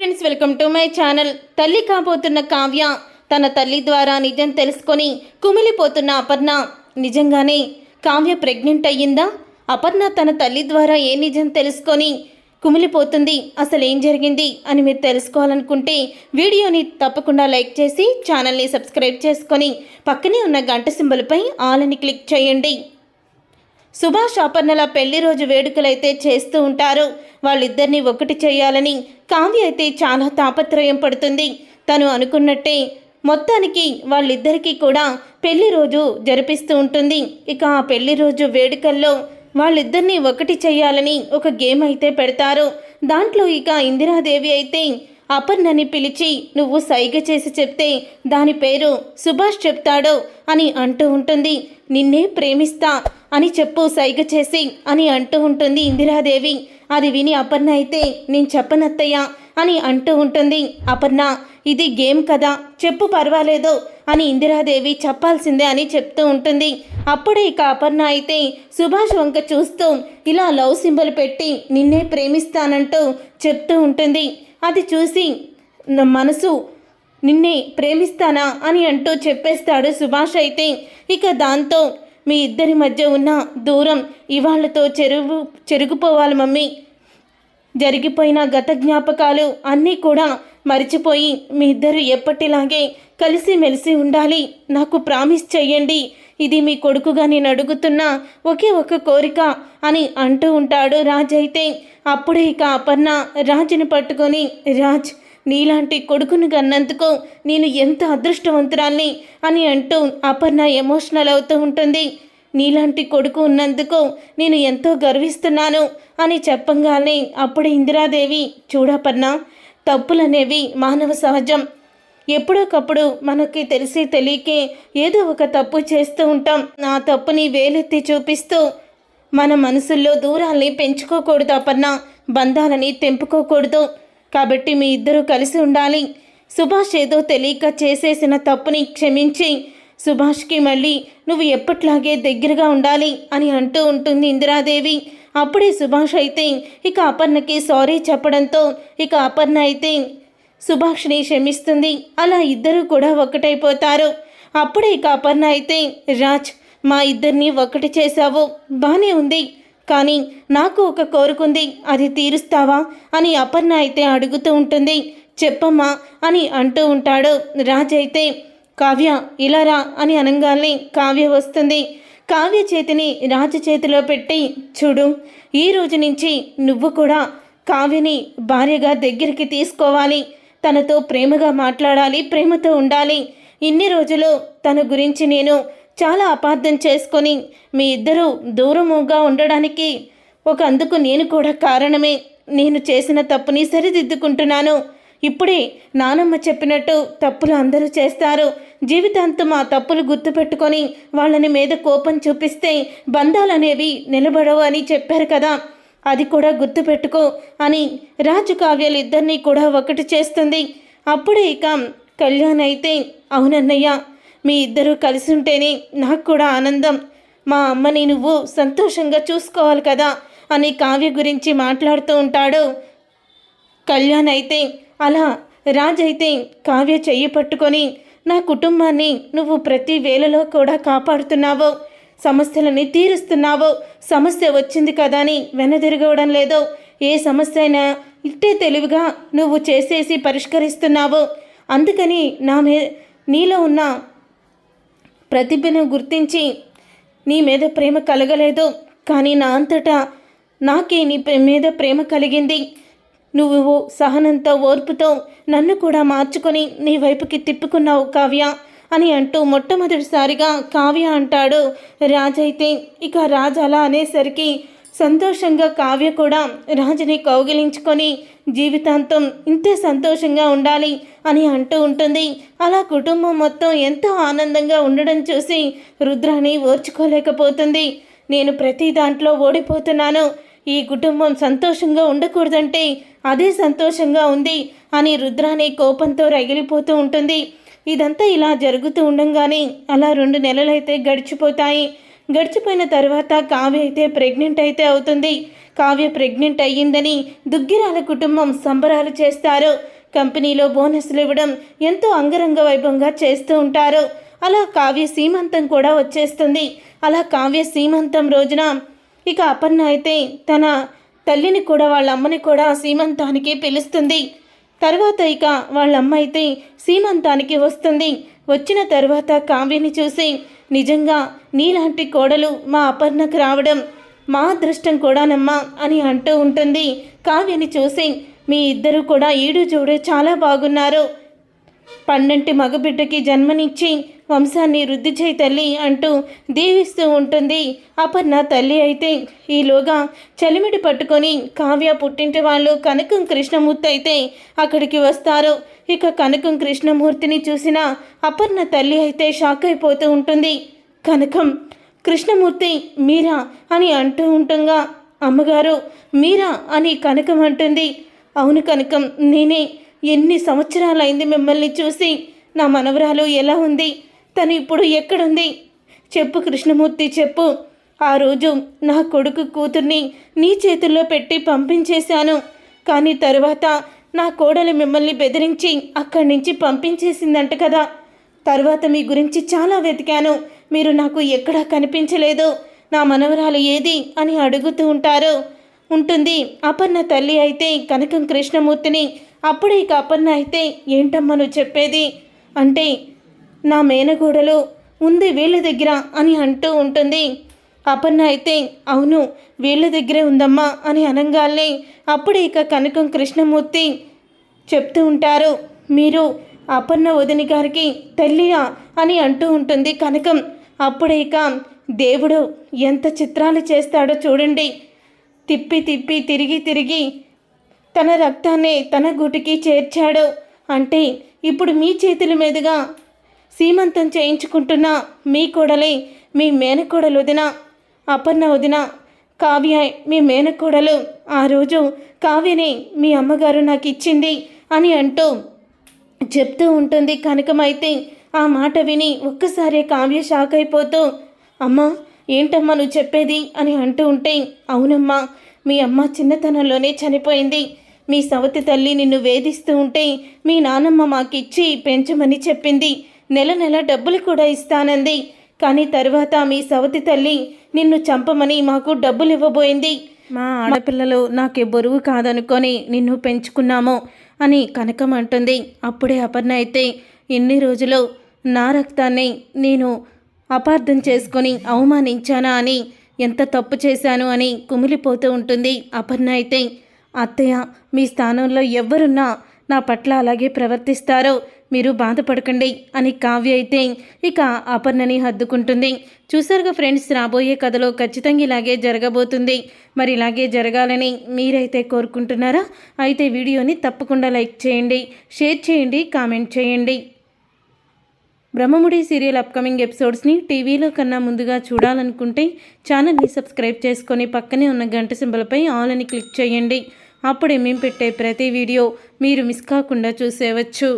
Friends, welcome to my channel. తల్లి కాబోతున్న కావ్య తన తల్లి ద్వారా నిజం తెలుసుకొని కుమిలిపోతున్న అపర్ణ. నిజంగానే కావ్య ప్రెగ్నెంట్ అయ్యిందా? అపర్ణ తన తల్లి ద్వారా ఏ నిజం తెలుసుకొని కుమిలిపోతుంది? అసలు ఏం జరిగింది అని మీరు తెలుసుకోవాలనుకుంటే వీడియోని తప్పకుండా లైక్ చేసి ఛానల్ని సబ్స్క్రైబ్ చేసుకొని పక్కనే ఉన్న గంట సింబల్పై ఆల్ అని క్లిక్ చేయండి. సుభాష్ అపర్ణల పెళ్లి రోజు వేడుకలైతే చేస్తూ ఉంటారు. వాళ్ళిద్దరినీ ఒకటి చేయాలని కావ్య అయితే చాలా తాపత్రయం పడుతుంది. తను అనుకున్నట్టే మొత్తానికి వాళ్ళిద్దరికీ కూడా పెళ్లి రోజు జరిపిస్తూ ఉంటుంది. ఇక ఆ పెళ్లి రోజు వేడుకల్లో వాళ్ళిద్దరినీ ఒకటి చేయాలని ఒక గేమ్ అయితే పెడతారు. దాంట్లో ఇక ఇందిరాదేవి అయితే అపర్ణని పిలిచి నువ్వు సైగ చేసి చెప్తే దాని పేరు సుభాష్ చెప్తాడు అని అంటూ ఉంటుంది. నిన్నే ప్రేమిస్తా అని చెప్పు సైగ చేసి అని అంటూ ఉంటుంది ఇందిరాదేవి. అది విని అపర్ణ అయితే నేను చెప్పనత్తయ్యా అని అంటూ ఉంటుంది. అపర్ణ, ఇది గేమ్ కదా, చెప్పు పర్వాలేదు అని ఇందిరాదేవి చెప్పాల్సిందే అని చెప్తూ ఉంటుంది. అప్పుడే ఇక అపర్ణ అయితే సుభాష్ వంక చూస్తూ ఇలా లవ్ సింబల్ పెట్టి నిన్నే ప్రేమిస్తానంటూ చెప్తూ ఉంటుంది. అది చూసి మనసు నిన్నే ప్రేమిస్తానా అని అంటూ చెప్పేస్తాడు సుభాష్ అయితే. ఇక దాంతో మీ ఇద్దరి మధ్య ఉన్న దూరం ఇవాళ్లతో చెరుగుపోవాలి మమ్మీ. జరిగిపోయిన గత జ్ఞాపకాలు అన్నీ కూడా మరిచిపోయి మీ ఇద్దరు ఎప్పటిలాగే కలిసిమెలిసి ఉండాలి. నాకు ప్రామిస్ చెయ్యండి. ఇది మీ కొడుకుగా నేను అడుగుతున్న ఒకే ఒక కోరిక అని అంటూ ఉంటాడు రాజ్ అయితే. అప్పుడే ఇక అపర్ణ రాజుని పట్టుకొని, రాజ్, నీలాంటి కొడుకును కన్నందుకు నేను ఎంత అదృష్టవంతురాల్ని అని అంటూ అపర్ణ ఎమోషనల్ అవుతూ ఉంటుంది. నీలాంటి కొడుకు ఉన్నందుకు నేను ఎంతో గర్విస్తున్నాను అని చెప్పంగానే అప్పుడు ఇందిరాదేవి, చూడపర్ణ, తప్పులనేవి మానవ సహజం. ఎప్పుడోకప్పుడు మనకి తెలిసి తెలియకే ఏదో ఒక తప్పు చేస్తూ ఉంటాం. ఆ తప్పుని వేలెత్తి చూపిస్తూ మన మనసుల్లో దూరాల్ని పెంచుకోకూడదు అపర్ణ, బంధాలని తెంపుకోకూడదు. కాబట్టి మీ ఇద్దరూ కలిసి ఉండాలి. సుభాష్ ఏదో తెలియక చేసేసిన తప్పుని క్షమించి సుభాష్కి మళ్ళీ నువ్వు ఎప్పట్లాగే దగ్గరగా ఉండాలి అని అంటూ ఉంటుంది ఇందిరాదేవి. అప్పుడే సుభాష్ అయితే ఇక అపర్ణకి సారీ చెప్పడంతో ఇక అపర్ణ అయితే సుభాష్ని క్షమిస్తుంది. అలా ఇద్దరు కూడా ఒకటైపోతారు. అప్పుడే ఇక అపర్ణ అయితే, రాజ్, మా ఇద్దరిని ఒకటి చేశావు, బానే ఉంది, కానీ నాకు ఒక కోరుకుంది, అది తీరుస్తావా అని అపర్ణ అయితే అడుగుతూ ఉంటుంది. చెప్పమ్మా అని అంటూ ఉంటాడు రాజ్ అయితే. కావ్య ఇలా రా అని అనగానే కావ్య వస్తుంది. కావ్య చేతిని రాజు చేతిలో పెట్టి, చూడు, ఈ రోజు నుంచి నువ్వు కూడా కావ్యని భార్యగా దగ్గరికి తీసుకోవాలి. తనతో ప్రేమగా మాట్లాడాలి, ప్రేమతో ఉండాలి. ఇన్ని రోజులు తన గురించి నేను చాలా అపార్థం చేసుకొని మీ ఇద్దరూ దూరముగా ఉండడానికి అందుకు నేను కూడా కారణమే. నేను చేసిన తప్పుని సరిదిద్దుకుంటున్నాను. ఇప్పుడే నానమ్మ చెప్పినట్టు తప్పులు అందరూ చేస్తారు. జీవితాంతం ఆ తప్పులు గుర్తుపెట్టుకొని వాళ్ళని మీద కోపం చూపిస్తే బంధాలనేవి నిలబడవు అని చెప్పారు కదా, అది కూడా గుర్తుపెట్టుకో అని రాజు కావ్యాలు ఇద్దరినీ కూడా ఒకటి చేస్తుంది. అప్పుడే ఇక కళ్యాణ్ అయితే, అవునన్నయ్య, మీ ఇద్దరూ కలిసి ఉంటేనే నాకు కూడా ఆనందం. మా అమ్మని నువ్వు సంతోషంగా చూసుకోవాలి కదా అని కావ్య గురించి మాట్లాడుతూ ఉంటాడు కళ్యాణ్ అయితే. అలా రాజ్ అయితే కావ్య చెయ్యి పట్టుకొని, నా కుటుంబాన్ని నువ్వు ప్రతి వేళలో కూడా కాపాడుతున్నావు, సమస్యలని తీరుస్తున్నావు. సమస్య వచ్చింది కదా అని వెనదిరగవడం లేదో, ఏ సమస్య అయినా ఇట్టే తెలివిగా నువ్వు చేసేసి పరిష్కరిస్తున్నావు. అందుకని నీలో ఉన్న ప్రతిభను గుర్తించి నీ మీద ప్రేమ కలగలేదు, కానీ నా అంతటా నాకే నీ మీద ప్రేమ కలిగింది. నువ్వు సహనంతో, ఓర్పుతో నన్ను కూడా మార్చుకొని నీ వైపుకి తిప్పుకున్నావు కావ్య అని అంటూ మొట్టమొదటిసారిగా కావ్య అంటాడు రాజ్ అయితే. ఇక రాజ్ అలా అనేసరికి సంతోషంగా కావ్య కూడా రాజుని కౌగిలించుకొని జీవితాంతం ఇంతే సంతోషంగా ఉండాలి అని అంటూ ఉంటుంది. అలా కుటుంబం మొత్తం ఎంతో ఆనందంగా ఉండడం చూసి రుద్రాని ఓర్చుకోలేకపోతుంది. నేను ప్రతి దాంట్లో ఓడిపోతున్నాను, ఈ కుటుంబం సంతోషంగా ఉండకూడదంటే అదే సంతోషంగా ఉంది అని రుద్రాని కోపంతో రగిలిపోతూ ఉంటుంది. ఇదంతా ఇలా జరుగుతూ ఉండంగానే అలా 2 నెలలైతే గడిచిపోతాయి. గడిచిపోయిన తర్వాత కావ్య అయితే ప్రెగ్నెంట్ అయితే అవుతుంది. కావ్య ప్రెగ్నెంట్ అయ్యిందని దుగ్గిరాల కుటుంబం సంబరాలు చేస్తారు. కంపెనీలో బోనస్లు ఇవ్వడం ఎంతో అంగరంగ వైభవంగా చేస్తూ ఉంటారు. అలా కావ్య సీమంతం కూడా వచ్చేస్తుంది. అలా కావ్య సీమంతం రోజున ఇక అపర్ణ అయితే తన తల్లిని కూడా వాళ్ళ అమ్మని కూడా సీమంతానికి పిలుస్తుంది. తర్వాత ఇక వాళ్ళమ్మ అయితే సీమంతానికి వస్తుంది. వచ్చిన తర్వాత కావ్యని చూసి నిజంగా నీలాంటి కోడలు మా అపర్ణకు రావడం మా అదృష్టం కూడానమ్మా అని అంటూ ఉంటుంది. కావ్యని చూసి మీ ఇద్దరు కూడా ఈడు జోడు చాలా బాగున్నారు. పండంటి మగబిడ్డకి జన్మనిచ్చి వంశాన్ని వృద్ధి చేయి తల్లి అంటూ దీవిస్తూ ఉంటుంది. అపర్ణ తల్లి అయితే ఈలోగా చలిమిడి పట్టుకొని కావ్య పుట్టింటి వాళ్ళు కనకం కృష్ణమూర్తి అయితే అక్కడికి వస్తారు. ఇక కనకం కృష్ణమూర్తిని చూసిన అపర్ణ తల్లి అయితే షాక్ అయిపోతూ ఉంటుంది. కనకం కృష్ణమూర్తి మీరా అని అంటూ ఉంటుంగా అమ్మగారు మీరా అని కనకం అంటుంది. అవును కనకం నేనే. ఎన్ని సంవత్సరాలైంది మిమ్మల్ని చూసి. నా మనవరాలు ఎలా ఉంది? తను ఇప్పుడు ఎక్కడుంది? చెప్పు కృష్ణమూర్తి చెప్పు. ఆ రోజు నా కొడుకు కూతుర్ని నీ చేతుల్లో పెట్టి పంపించేశాను. కానీ తరువాత నా కోడలు మిమ్మల్ని బెదిరించి అక్కడి నుంచి పంపించేసిందంట కదా. తర్వాత మీ గురించి చాలా వెతికాను. మీరు నాకు ఎక్కడా కనిపించలేదు. నా మనవరాలు ఏది అని అడుగుతూ ఉంటుంది. అపర్ణ తల్లి అయితే కనకం కృష్ణమూర్తిని. అప్పుడే ఇక అపర్ణ అయితే ఏంటమ్మా నువ్వు చెప్పేది అంటే నా మేనగోడలు ఉంది వీళ్ళ దగ్గర అని అంటూ ఉంటుంది. అపర్ణ అయితే అవును వీళ్ళ దగ్గరే ఉందమ్మా అని అనగానే అప్పుడే ఇక కనకం కృష్ణమూర్తి చెప్తూ ఉంటారు. మీరు అపర్ణ వదిన గారికి తల్లియా అని అంటూ ఉంటుంది కనకం. అప్పుడే ఇక దేవుడు ఎంత చిత్రాలు చేస్తాడో చూడండి. తిప్పి తిప్పి తిరిగి తన రక్తాన్ని తన గుటికి చేర్చాడు. అంటే ఇప్పుడు మీ చేతుల మీదుగా సీమంతం చేయించుకుంటున్న మీ కోడలే మీ మేనకోడలు వదిన అపర్ణ వదిన కావ్య మీ మేనకోడలు. ఆ రోజు కావ్యని మీ అమ్మగారు నాకు ఇచ్చింది అని అంటూ చెప్తూ ఉంటుంది. కనకమైతే ఆ మాట విని ఒక్కసారి కావ్య షాక్ అయిపోతూ అమ్మా ఏంటమ్మా నువ్వు చెప్పేది అని అంటూ ఉంటే అవునమ్మా మీ అమ్మ చిన్నతనంలోనే చనిపోయింది. మీ సవతి తల్లి నిన్ను వేధిస్తూ ఉంటే మీ నానమ్మ మాకిచ్చి పెంచమని చెప్పింది. నెల నెల డబ్బులు కూడా ఇస్తానంది. కానీ తర్వాత మీ సవతి తల్లి నిన్ను చంపమని మాకు డబ్బులు ఇవ్వబోయింది. మా ఆడపిల్లలు నాకే బరువు కాదనుకొని నిన్ను పెంచుకున్నాము అని కనకం అంటుంది. అప్పుడే అపర్ణ అయితే ఎన్ని రోజులు నా రక్తాన్ని నేను అపార్థం చేసుకొని అవమానించానా అని ఎంత తప్పు చేశాను అని కుమిలిపోతూ ఉంటుంది. అపర్ణ అయితే అత్తయ్య మీ స్థానంలో ఎవరున్నా నా పట్ల అలాగే ప్రవర్తిస్తారో మీరు బాధపడకండి అని కావ్య అయితే ఇక అపర్ణని హద్దుకుంటుంది. చూసారుగా ఫ్రెండ్స్, రాబోయే కథలో ఖచ్చితంగా ఇలాగే జరగబోతుంది. మరి ఇలాగే జరగాలని మీరైతే కోరుకుంటున్నారా? అయితే వీడియోని తప్పకుండా లైక్ చేయండి, షేర్ చేయండి, కామెంట్ చేయండి. బ్రహ్మముడి సీరియల్ అప్కమింగ్ ఎపిసోడ్స్ని టీవీలో కన్నా ముందుగా చూడాలనుకుంటే ఛానల్ని సబ్స్క్రైబ్ చేసుకొని పక్కనే ఉన్న గంట సింబల్పై ఆల్ అని క్లిక్ చేయండి. అప్పుడే మేము పెట్టే ప్రతి వీడియో మీరు మిస్ కాకుండా చూసేవచ్చు.